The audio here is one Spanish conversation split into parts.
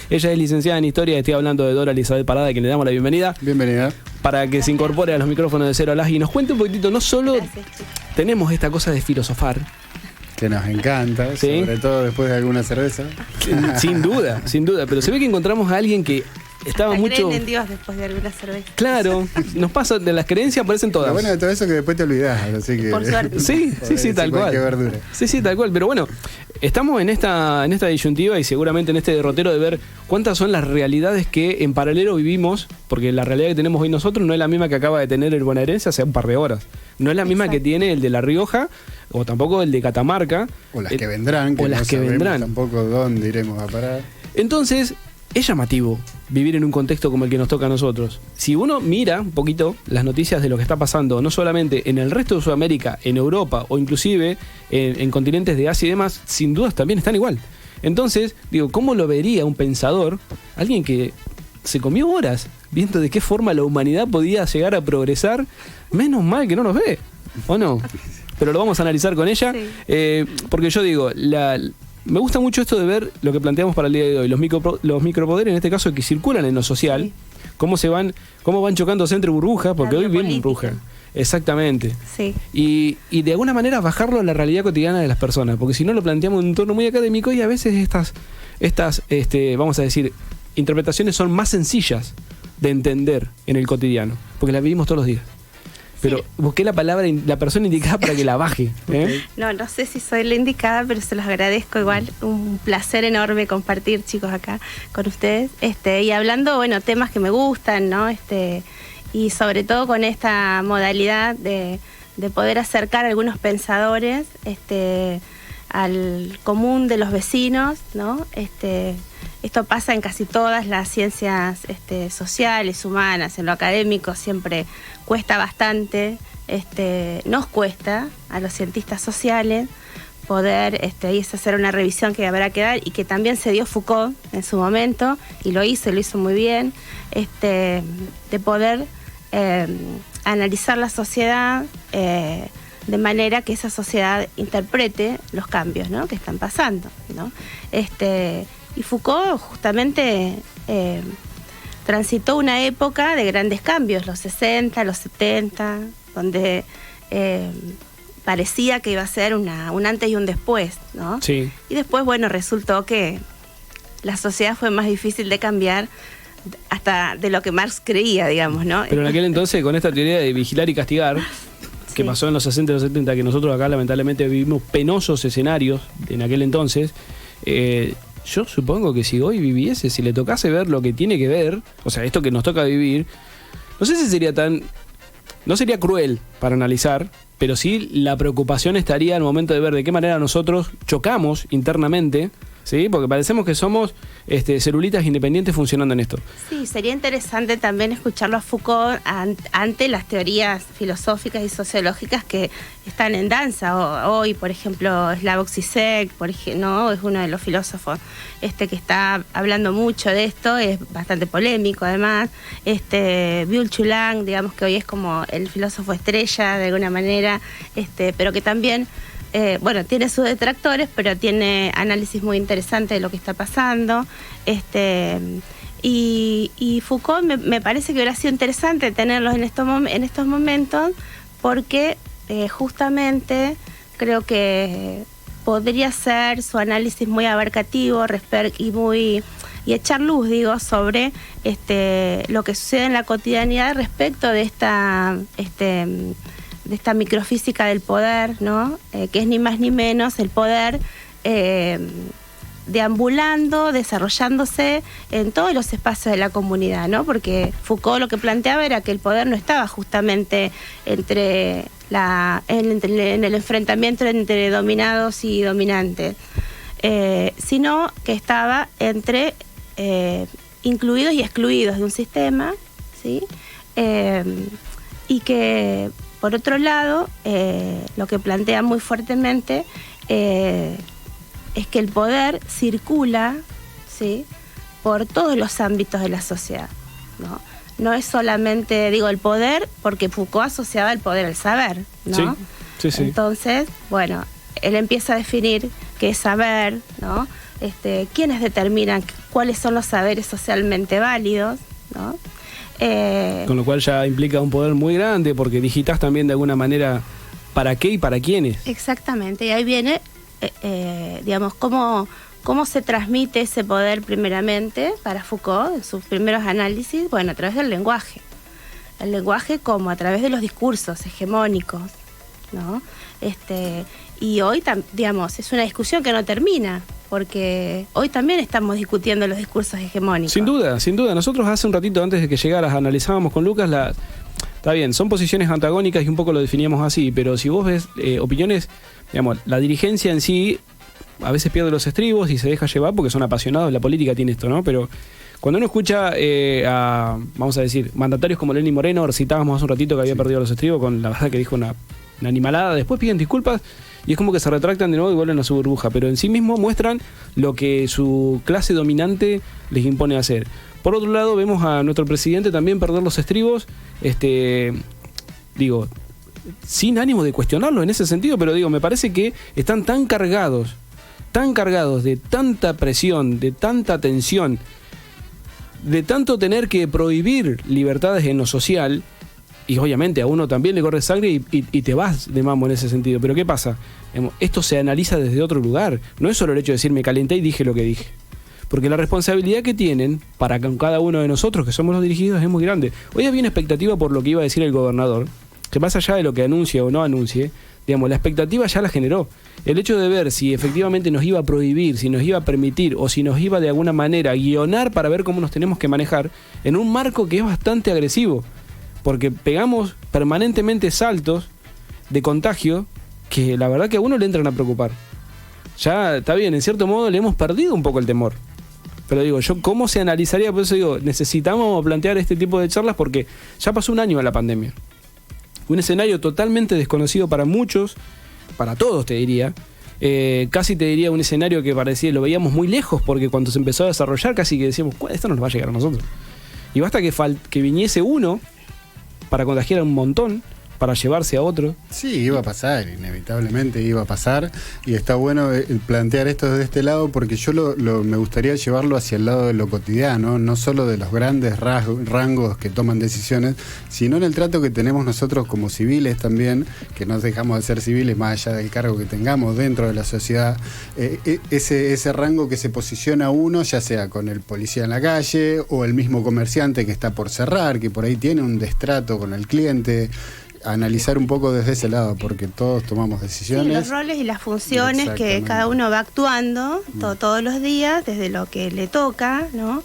Ella es licenciada en Historia, estoy hablando de Dora Elizabeth Parada, a quien le damos la bienvenida. Bienvenida. Para que se incorpore a los micrófonos de Cero Lag y nos cuente un poquitito, no solo tenemos esta cosa de filosofar, que nos encanta, ¿sí? Sobre todo después de alguna cerveza. Sin duda, pero se ve que encontramos a alguien que estaba mucho... Creen en Dios después de alguna cerveza. Claro, nos pasa, de las creencias aparecen todas. Lo bueno de todo eso es que después te olvidás, así que... Por suerte. Sí, tal cual. Verdura. Sí, tal cual. Pero bueno, estamos en esta disyuntiva y seguramente en este derrotero de ver cuántas son las realidades que en paralelo vivimos, porque la realidad que tenemos hoy nosotros no es la misma que acaba de tener el bonaerense hace un par de horas. No es la misma que tiene el de La Rioja, o tampoco el de Catamarca. O las que vendrán, que o las no que sabemos vendrán. Tampoco dónde iremos a parar. Entonces, es llamativo vivir en un contexto como el que nos toca a nosotros. Si uno mira un poquito las noticias de lo que está pasando, no solamente en el resto de Sudamérica, en Europa o inclusive en continentes de Asia y demás, sin dudas también están igual. Entonces, digo, ¿cómo lo vería un pensador, alguien que se comió horas viendo de qué forma la humanidad podía llegar a progresar? Menos mal que no nos ve, ¿o no? Pero lo vamos a analizar con ella, porque yo digo, me gusta mucho esto de ver lo que planteamos para el día de hoy, los micropoderes, en este caso, que circulan en lo social, cómo van chocándose entre burbujas, porque hoy vivimos burbujas. Exactamente. Sí. Y de alguna manera bajarlo a la realidad cotidiana de las personas, porque si no lo planteamos en un entorno muy académico y a veces estas vamos a decir, interpretaciones son más sencillas de entender en el cotidiano, porque las vivimos todos los días. Pero busqué la persona indicada para que la baje. No sé si soy la indicada, pero se los agradezco igual. Un placer enorme compartir, chicos, acá con ustedes. Y hablando, bueno, temas que me gustan, ¿no? Y sobre todo con esta modalidad de poder acercar a algunos pensadores al común de los vecinos, ¿no? Esto pasa en casi todas las ciencias sociales, humanas, en lo académico siempre cuesta bastante, nos cuesta a los cientistas sociales poder, y es hacer una revisión que habrá que dar y que también se dio Foucault en su momento, y lo hizo muy bien, de poder analizar la sociedad de manera que esa sociedad interprete los cambios, ¿no?, que están pasando, ¿no? Y Foucault justamente transitó una época de grandes cambios, los 60, los 70, donde parecía que iba a ser un antes y un después, ¿no? Sí. Y después, bueno, resultó que la sociedad fue más difícil de cambiar hasta de lo que Marx creía, digamos, ¿no? Pero en aquel entonces, con esta teoría de vigilar y castigar, que pasó en los 60 y los 70, que nosotros acá lamentablemente vivimos penosos escenarios en aquel entonces, yo supongo que si hoy viviese, si le tocase ver lo que tiene que ver, o sea, esto que nos toca vivir, no sé si sería no sería cruel para analizar, pero sí la preocupación estaría al momento de ver de qué manera nosotros chocamos internamente, ¿sí? Porque parecemos que somos celulitas independientes funcionando en esto. Sí, sería interesante también escucharlo a Foucault ante las teorías filosóficas y sociológicas que están en danza. Hoy, por ejemplo, Slavoj Žižek, ¿no?, es uno de los filósofos que está hablando mucho de esto, es bastante polémico además. Byung-Chul Han, digamos que hoy es como el filósofo estrella de alguna manera, pero que también tiene sus detractores, pero tiene análisis muy interesantes de lo que está pasando. Y Foucault me parece que hubiera sido interesante tenerlos en estos momentos, porque justamente creo que podría ser su análisis muy abarcativo y echar luz, digo, sobre lo que sucede en la cotidianidad respecto de esta microfísica del poder, ¿no? Que es ni más ni menos el poder deambulando, desarrollándose en todos los espacios de la comunidad, ¿no? Porque Foucault lo que planteaba era que el poder no estaba justamente en el enfrentamiento entre dominados y dominantes, sino que estaba entre incluidos y excluidos de un sistema, ¿sí? Y que por otro lado, lo que plantea muy fuertemente es que el poder circula, ¿sí?, por todos los ámbitos de la sociedad, ¿no? No es solamente, digo, el poder, porque Foucault asociaba el poder al saber, ¿no? Sí. Entonces, bueno, él empieza a definir qué es saber, ¿no? quiénes determinan cuáles son los saberes socialmente válidos, ¿no? Con lo cual ya implica un poder muy grande, porque digitas también de alguna manera para qué y para quiénes. Exactamente, y ahí viene, digamos, cómo se transmite ese poder primeramente para Foucault en sus primeros análisis, bueno, a través del lenguaje. El lenguaje como a través de los discursos hegemónicos, ¿no? Y hoy, digamos, es una discusión que no termina, porque hoy también estamos discutiendo los discursos hegemónicos. Sin duda, sin duda. Nosotros hace un ratito antes de que llegaras analizábamos con Lucas está bien, son posiciones antagónicas y un poco lo definíamos así, pero si vos ves opiniones, digamos, la dirigencia en sí a veces pierde los estribos y se deja llevar porque son apasionados, la política tiene esto, ¿no? Pero cuando uno escucha a, vamos a decir, mandatarios como Lenín Moreno, citábamos hace un ratito que había perdido los estribos con la verdad que dijo una animalada, después piden disculpas y es como que se retractan de nuevo y vuelven a su burbuja, pero en sí mismo muestran lo que su clase dominante les impone hacer. Por otro lado, vemos a nuestro presidente también perder los estribos, digo, sin ánimo de cuestionarlo en ese sentido, pero digo, me parece que están tan cargados de tanta presión, de tanta tensión, de tanto tener que prohibir libertades en lo social, y obviamente a uno también le corre sangre y te vas de mambo en ese sentido. Pero ¿qué pasa? Esto se analiza desde otro lugar. No es solo el hecho de decir me calenté y dije lo que dije. Porque la responsabilidad que tienen para con cada uno de nosotros, que somos los dirigidos, es muy grande. Hoy había una expectativa por lo que iba a decir el gobernador, que más allá de lo que anuncie o no anuncie, digamos, la expectativa ya la generó. El hecho de ver si efectivamente nos iba a prohibir, si nos iba a permitir o si nos iba de alguna manera a guionar para ver cómo nos tenemos que manejar en un marco que es bastante agresivo. Porque pegamos permanentemente saltos de contagio que la verdad que a uno le entran a preocupar. Ya está bien, en cierto modo le hemos perdido un poco el temor. Pero digo, ¿cómo se analizaría? Por eso digo, necesitamos plantear este tipo de charlas porque ya pasó un año de la pandemia. Un escenario totalmente desconocido para muchos, para todos te diría. Casi te diría un escenario que parecía, lo veíamos muy lejos porque cuando se empezó a desarrollar casi que decíamos, esto no nos va a llegar a nosotros. Y basta que viniese uno para contagiar a un montón, para llevarse a otro. Sí, iba a pasar, inevitablemente iba a pasar, y está bueno plantear esto desde este lado porque yo me gustaría llevarlo hacia el lado de lo cotidiano, no solo de los grandes rangos que toman decisiones, sino en el trato que tenemos nosotros como civiles también, que no dejamos de ser civiles más allá del cargo que tengamos dentro de la sociedad, ese rango que se posiciona uno, ya sea con el policía en la calle o el mismo comerciante que está por cerrar, que por ahí tiene un destrato con el cliente. Analizar un poco desde ese lado, porque todos tomamos decisiones. Sí, los roles y las funciones que cada uno va actuando todos los días, desde lo que le toca, ¿no?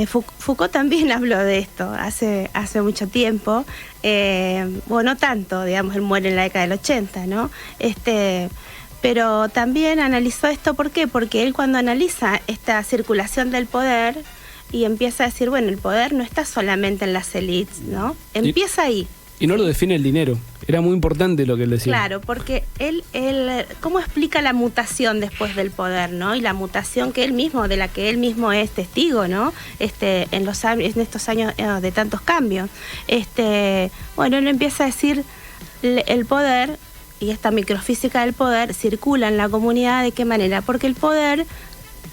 Foucault también habló de esto hace mucho tiempo. Bueno, no tanto, digamos, él muere en la década del 80, ¿no? Pero también analizó esto, ¿por qué? Porque él cuando analiza esta circulación del poder y empieza a decir, bueno, el poder no está solamente en las élites, ¿no? Empieza ahí. Y no lo define el dinero. Era muy importante lo que él decía. Claro, porque él ¿cómo explica la mutación después del poder, ¿no? Y la mutación que él mismo, de la que él mismo es testigo, ¿no? En estos años de tantos cambios. Bueno, él empieza a decir, el poder y esta microfísica del poder circula en la comunidad, ¿de qué manera? Porque el poder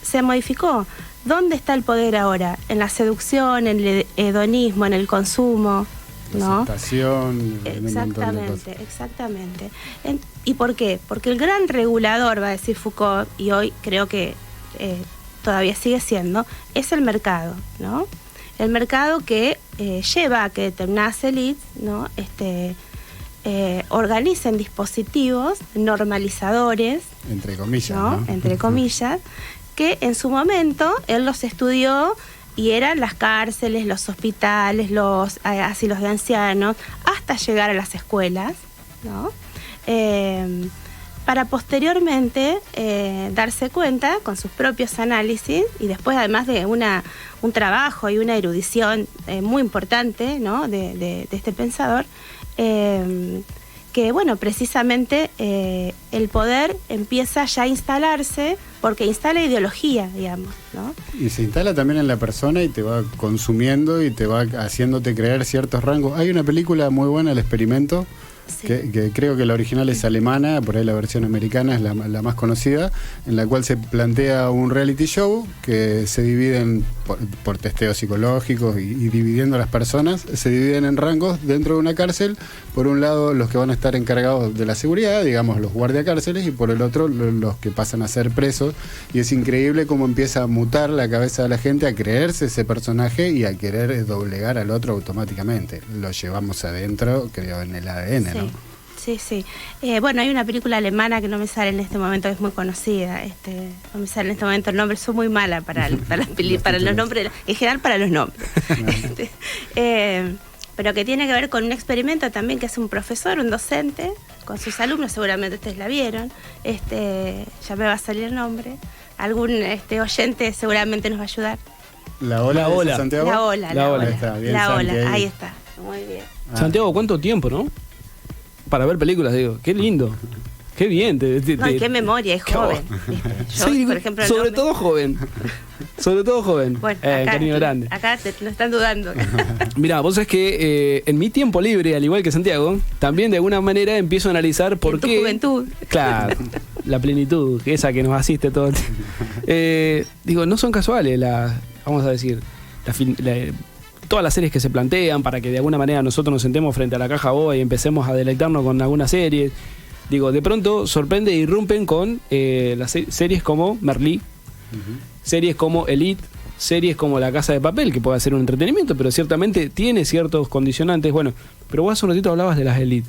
se modificó. ¿Dónde está el poder ahora? En la seducción, en el hedonismo, en el consumo, ¿no? La aceptación, exactamente. ¿Y por qué? Porque el gran regulador, va a decir Foucault, y hoy creo que todavía sigue siendo, es el mercado, ¿no? El mercado que lleva a que determinadas élites, ¿no? Organicen dispositivos normalizadores, entre comillas, ¿no? Entre comillas, que en su momento él los estudió y eran las cárceles, los hospitales, los asilos de ancianos, hasta llegar a las escuelas, ¿no? Para posteriormente darse cuenta con sus propios análisis y después además de un trabajo y una erudición muy importante, ¿no? de este pensador, que bueno, precisamente el poder empieza ya a instalarse porque instala ideología, digamos, ¿no? Y se instala también en la persona y te va consumiendo y te va haciéndote creer ciertos rangos. Hay una película muy buena, El Experimento, Sí. que creo que la original es alemana, por ahí la versión americana es la más conocida, en la cual se plantea un reality show que se dividen por testeos psicológicos y dividiendo a las personas, se dividen en rangos dentro de una cárcel. Por un lado, los que van a estar encargados de la seguridad, digamos los guardiacárceles, y por el otro, los que pasan a ser presos. Y es increíble cómo empieza a mutar la cabeza de la gente a creerse ese personaje y a querer doblegar al otro automáticamente. Lo llevamos adentro, creo, en el ADN, Sí. ¿no? Sí. Bueno, hay una película alemana que no me sale en este momento, que es muy conocida. No me sale en este momento el nombre, soy muy mala para los nombres, en general para los nombres. Pero que tiene que ver con un experimento también que hace un profesor, un docente, con sus alumnos, seguramente ustedes la vieron. Ya me va a salir el nombre. Algún oyente seguramente nos va a ayudar. La ola de Santiago. La ola. Ahí está, bien, La Santi, ola, ahí está. Muy bien. Santiago, ¿cuánto tiempo, no? Para ver películas, digo. Qué lindo. Qué bien. No, qué memoria, es joven. ¿viste? Yo, Sí, por ejemplo, el sobre nombre- todo joven. Sobre todo joven. Bueno, cariño grande. acá lo están dudando. Mirá, vos sabés que en mi tiempo libre, al igual que Santiago, también de alguna manera empiezo a analizar por En tu qué. juventud. Claro, la plenitud, esa que nos asiste todo el tiempo. Digo, no son casuales vamos a decir, todas las series que se plantean para que de alguna manera nosotros nos sentemos frente a la caja boba y empecemos a deleitarnos con algunas series. Digo, de pronto sorprende e irrumpen con las series como Merlí, series como Elite, series como La Casa de Papel, que puede ser un entretenimiento, pero ciertamente tiene ciertos condicionantes. Bueno, pero vos hace un ratito hablabas de las Elite.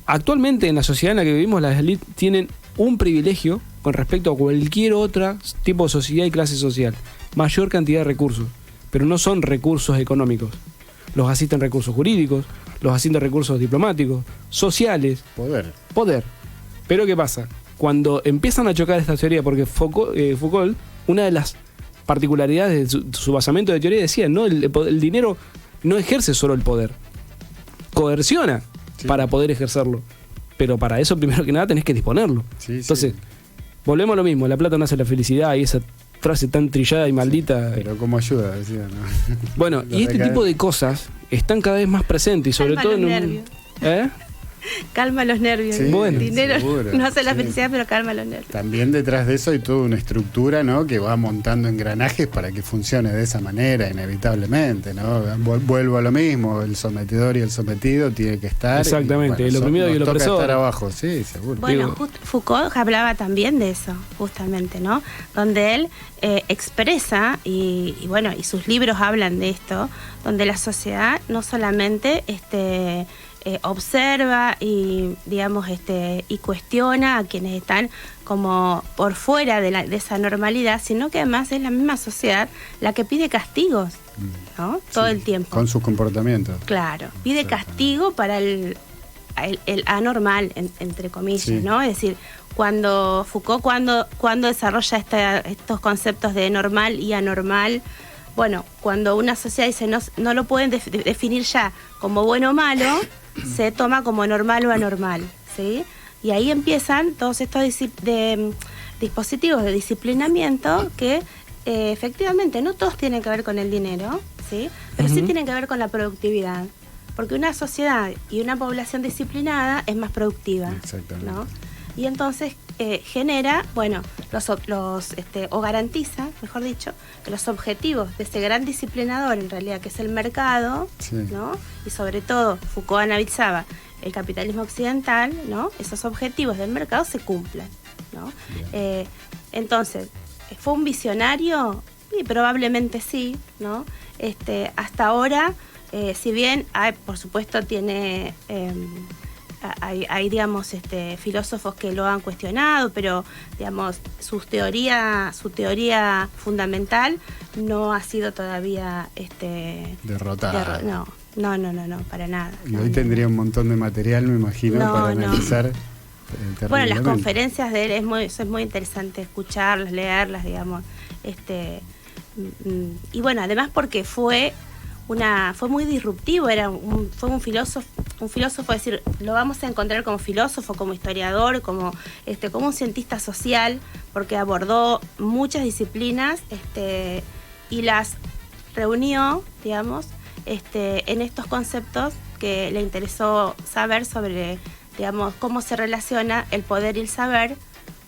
Actualmente en la sociedad en la que vivimos, las Elite tienen un privilegio con respecto a cualquier otra tipo de sociedad y clase social. Mayor cantidad de recursos, pero no son recursos económicos. Los asisten recursos jurídicos, los asisten recursos diplomáticos, sociales, poder. Pero ¿qué pasa? Cuando empiezan a chocar esta teoría, porque Foucault, una de las particularidades de su basamento de teoría decía, no, el dinero no ejerce solo el poder, coerciona para poder ejercerlo. Pero para eso, primero que nada, tenés que disponerlo. Entonces, volvemos a lo mismo, la plata no hace la felicidad, y esa frase tan trillada y maldita. Pero cómo ayuda, decía, ¿no? Bueno, y este tipo de cosas están cada vez más presentes, y sobre Calma todo los en nervios. ¿Eh? Calma los nervios. Sí, Bueno. El dinero seguro, no hace la sí. felicidad, pero calma los nervios. También detrás de eso hay toda una estructura, ¿no?, que va montando engranajes para que funcione de esa manera, inevitablemente, ¿no? Vuelvo a lo mismo, el sometedor y el sometido tiene que estar. Exactamente, el oprimido y el nos toca opresor. estar abajo, sí, seguro. Bueno, Digo- Foucault hablaba también de eso, justamente, ¿no? Donde él expresa, y bueno, y sus libros hablan de esto, donde la sociedad no solamente observa y, digamos, y cuestiona a quienes están como por fuera de esa normalidad, sino que además es la misma sociedad la que pide castigos, ¿no? Todo Sí, el tiempo. con sus comportamientos. Claro, pide castigo para el anormal, entre comillas, Sí. ¿no? Es decir, cuando Foucault, cuando desarrolla estos conceptos de normal y anormal, bueno, cuando una sociedad dice no lo pueden definir ya como bueno o malo, se toma como normal o anormal, ¿sí? Y ahí empiezan todos estos dispositivos de disciplinamiento que efectivamente no todos tienen que ver con el dinero, ¿sí? Pero sí tienen que ver con la productividad. Porque una sociedad y una población disciplinada es más productiva, Exactamente. ¿no? Y entonces genera, bueno, o garantiza, mejor dicho, que los objetivos de ese gran disciplinador, en realidad, que es el mercado, Sí. ¿no? Y sobre todo, Foucault analizaba el capitalismo occidental, ¿no? Esos objetivos del mercado se cumplan, ¿no? Entonces, ¿fue un visionario? Sí, probablemente sí, ¿no? Hasta ahora, si bien por supuesto tiene hay digamos filósofos que lo han cuestionado, pero digamos su teoría fundamental no ha sido todavía Derrotada. no, para nada. Y hoy tendría un montón de material, me imagino, No, para no. analizar. Bueno, las terriblemente. conferencias de él es muy interesante escucharlas, leerlas, digamos. Y bueno, además porque fue muy disruptivo, fue un filósofo, es decir, lo vamos a encontrar como filósofo, como historiador, como un cientista social, porque abordó muchas disciplinas y las reunió, digamos, en estos conceptos que le interesó saber sobre, digamos, cómo se relaciona el poder y el saber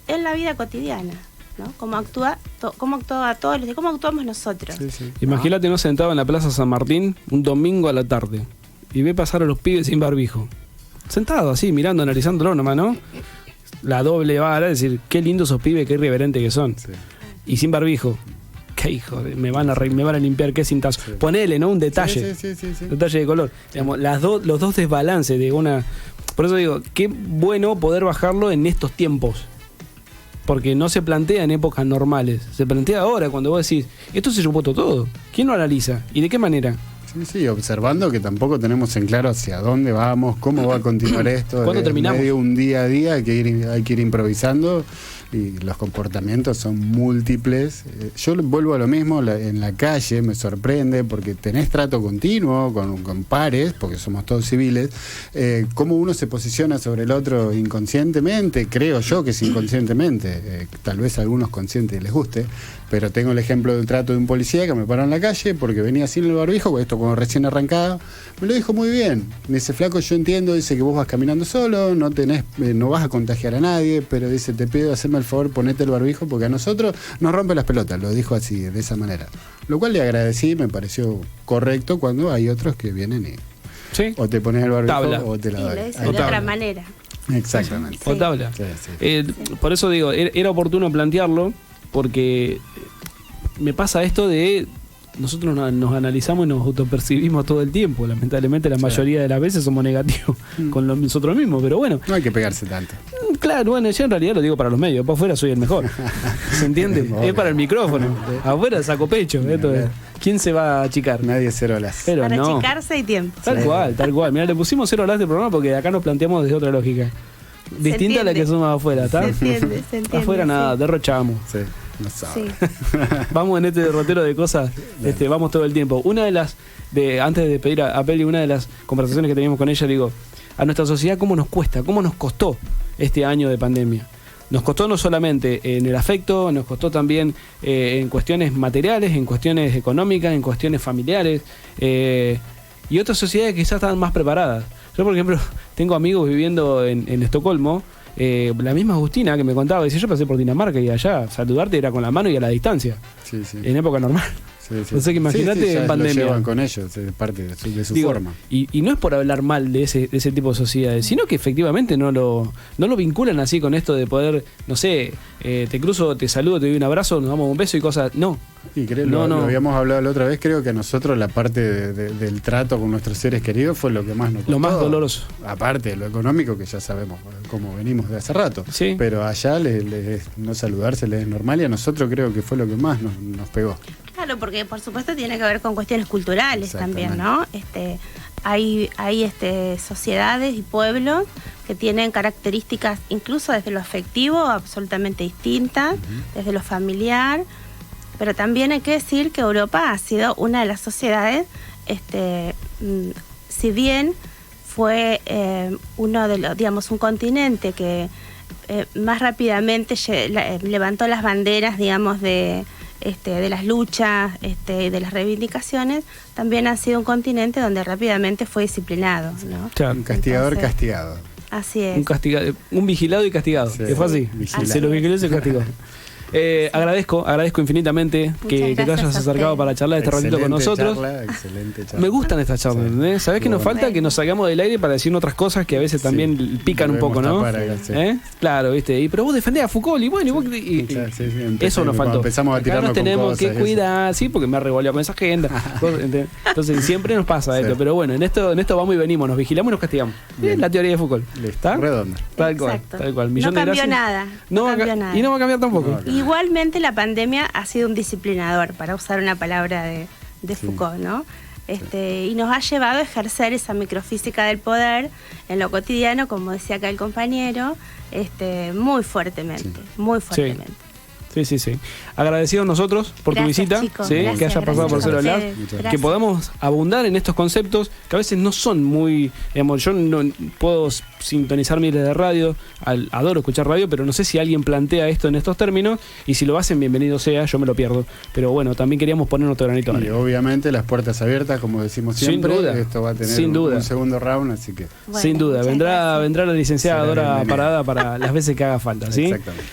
en la vida cotidiana, ¿no? Cómo actuamos nosotros. Sí, sí. Imagínate, no sentado en la Plaza San Martín un domingo a la tarde y ve pasar a los pibes sin barbijo. Sentado así, mirando, analizándolo nomás, ¿no? La doble vara, es decir, qué lindos esos pibes, qué irreverentes que son. Sí. Y sin barbijo. Qué hijo, me van a limpiar, qué cintazo. Sí. Ponele, ¿no? Un detalle. Sí. Detalle de color. Digamos, los dos desbalances de una... Por eso digo, qué bueno poder bajarlo en estos tiempos. Porque no se plantea en épocas normales. Se plantea ahora, cuando vos decís, esto se supuesto todo. ¿Quién lo analiza? ¿Y de qué manera? Sí, observando que tampoco tenemos en claro hacia dónde vamos, cómo va a continuar esto. ¿Cuándo terminamos? Medio un día a día hay que ir improvisando y los comportamientos son múltiples. Yo vuelvo a lo mismo, en la calle me sorprende porque tenés trato continuo con pares, porque somos todos civiles, cómo uno se posiciona sobre el otro inconscientemente, creo yo que es inconscientemente, tal vez a algunos conscientes les guste, pero tengo el ejemplo del trato de un policía que me paró en la calle porque venía sin el barbijo, esto como recién arrancado, me lo dijo muy bien. Me dice, flaco, yo entiendo, dice que vos vas caminando solo, no vas a contagiar a nadie, pero dice, te pido hacerme el favor, ponete el barbijo porque a nosotros nos rompe las pelotas, lo dijo así, de esa manera. Lo cual le agradecí, me pareció correcto cuando hay otros que vienen y ¿Sí? o te pones el barbijo Tabla. o te la Sí, doy. lo dicen Ahí de está. otra manera. Exactamente. O tabla. Sí. Por eso digo, era oportuno plantearlo, porque me pasa esto de nosotros nos analizamos y nos autopercibimos todo el tiempo. Lamentablemente la mayoría de las veces somos negativos con nosotros mismos, pero bueno. No hay que pegarse tanto. Claro, bueno, yo en realidad lo digo para los medios, para afuera soy el mejor. ¿Se entiende? Es para el micrófono. Afuera saco pecho. Esto es. ¿Quién se va a achicar? Nadie cero las. Pero Para no. achicarse hay tiempo. Tal cual. Mira, le pusimos 0 horas de programa porque acá nos planteamos desde otra lógica. Distinta a la que somos afuera, ¿está? Se entiende. Afuera nada, sí. derrochamos. Sí, no sabe. Sí. Vamos en este derrotero de cosas, vamos todo el tiempo. Una de las, antes de pedir a Peli, una de las conversaciones que teníamos con ella, digo, a nuestra sociedad, ¿cómo nos cuesta? ¿Cómo nos costó este año de pandemia? Nos costó no solamente en el afecto, nos costó también en cuestiones materiales, en cuestiones económicas, en cuestiones familiares, y otras sociedades que quizás estaban más preparadas. Yo, por ejemplo, tengo amigos viviendo en Estocolmo, la misma Agustina que me contaba, dice, yo pasé por Dinamarca y allá saludarte era con la mano y a la distancia, Sí. en época normal. Sí. No sé, que imagínate ya en pandemia. Lo llevan con ellos, es parte de su Digo, forma. y no es por hablar mal de ese tipo de sociedades, sino que efectivamente no lo vinculan así con esto de poder, no sé, te cruzo, te saludo, te doy un abrazo, nos damos un beso y cosas. No. Y creo, No. lo habíamos hablado la otra vez, creo que a nosotros la parte del trato con nuestros seres queridos fue lo que más nos costó. Lo más doloroso. Aparte de lo económico, que ya sabemos cómo venimos de hace rato. Sí. Pero allá no saludarse les es normal y a nosotros creo que fue lo que más nos pegó. Claro, porque por supuesto tiene que ver con cuestiones culturales también, ¿no? Hay sociedades y pueblos que tienen características, incluso desde lo afectivo, absolutamente distintas, desde lo familiar, pero también hay que decir que Europa ha sido una de las sociedades, si bien fue uno de los, digamos, un continente que más rápidamente levantó las banderas, digamos, de las luchas, de las reivindicaciones, también ha sido un continente donde rápidamente fue disciplinado, ¿no? Claro. Un castigador Entonces, castigado. Así es. Un vigilado y castigado. Sí. Que fue así. Vigilado. Se lo vigiló y se castigó. Agradezco infinitamente que te gracias hayas a acercado ustedes. para charlar este ratito con nosotros. Excelente charla. Me gustan estas charlas, Sí. ¿entendés? ¿Sabés qué nos Bueno. falta? Que nos salgamos del aire para decir otras cosas que a veces también pican un Debemos poco, ¿no? tapar ahí, sí. Claro, ¿viste? Pero vos defendés a Foucault y bueno, y vos... Claro, sí, eso nos faltó. Empezamos a Acá tirarnos nos tenemos con cosas, que cuidar, sí, porque me ha revoleado con esa agenda. Entonces siempre nos pasa Sí. esto. Pero bueno, en esto vamos y venimos, nos vigilamos y nos castigamos. Bien. Es la teoría de Foucault. Listo. ¿Está? Redonda. Tal cual, Exacto. tal cual. No Millón de cambió gracias. nada. No va a cambió ca- nada. Y no va a cambiar tampoco. No. Igualmente la pandemia ha sido un disciplinador, para usar una palabra de Sí. Foucault, ¿no? Y nos ha llevado a ejercer esa microfísica del poder en lo cotidiano, como decía acá el compañero, muy fuertemente, muy fuertemente. Sí. Agradecidos nosotros por tu Gracias, visita, chicos. ¿sí? Gracias, Que hayas pasado por gracias Cero a Hablar, ustedes. Muchas que podamos abundar en estos conceptos que a veces no son muy, digamos, yo no puedo sintonizar miles de radio, adoro escuchar radio, pero no sé si alguien plantea esto en estos términos, y si lo hacen, bienvenido sea, yo me lo pierdo. Pero bueno, también queríamos poner otro granito de Y arena. obviamente las puertas abiertas, como decimos Sin siempre. duda. Esto va a tener Sin duda. un segundo round, así que Bueno, Sin duda, muchas vendrá gracias. la licenciada Será Dora bienvenida. Parada para las veces que haga falta, ¿sí? exactamente.